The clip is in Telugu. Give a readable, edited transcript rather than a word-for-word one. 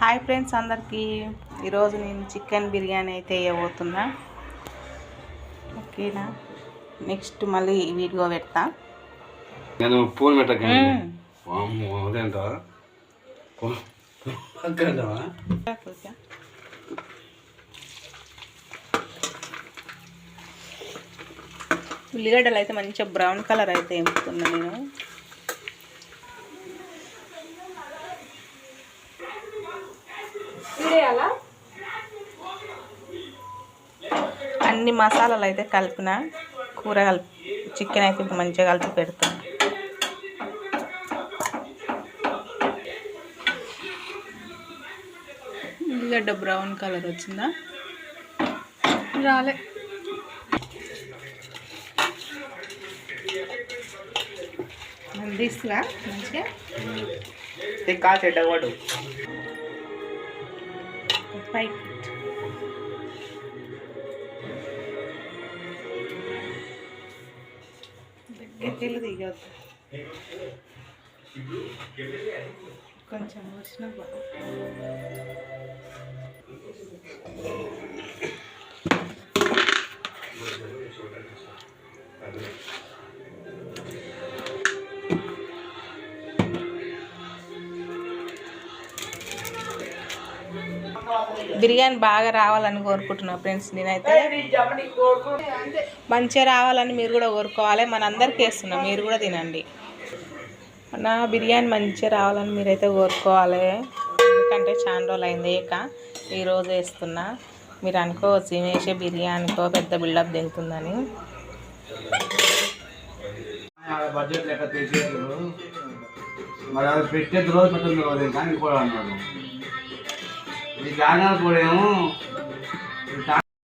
హాయ్ ఫ్రెండ్స్ అందరికీ ఈరోజు నేను చికెన్ బిర్యానీ అయితే వేయబోతున్నా. ఓకేనా, నెక్స్ట్ మళ్ళీ వీడియో పెడతా. నేను ఫోన్ పెట్టకండి. అదేంట ఉల్లిగడ్డలు అయితే మంచిగా బ్రౌన్ కలర్ అయితే వేపుతున్నా నేను. అన్ని మసాలాలు అయితే కలిపిన కూర చికెన్ అయితే ఇప్పుడు మంచిగా కలిపి పెడతాను. ఉల్లిగడ్డ బ్రౌన్ కలర్ వచ్చిందా? రాలే. అందిస్తున్నా మంచిగా చెడ్డవాడు పైకి దగ్గరికి దిగద్దు, కొంచెం వచ్చిన బిర్యానీ బాగా రావాలని కోరుకుంటున్నా ఫ్రెండ్స్. నేనైతే మంచిగా రావాలని మీరు కూడా కోరుకోవాలి. మనందరికీ వేస్తున్నా, మీరు కూడా తినండి. నా బిర్యానీ మంచిగా రావాలని మీరైతే కోరుకోవాలి. ఎందుకంటే చాలా రోజులు అయింది వేయక, ఈరోజు వేస్తున్నా. మీరు అనుకోవచ్చు వేసే బిర్యానీకో పెద్ద బిల్డప్ దిగుతుందని. బడ్జెట్ లెక్క తెచ్చేసారు, మరి అది పెట్టేది రోజు పెట్టింది కానీ కూడా అన్నాడు. ఈ గానా కూడా ఏమో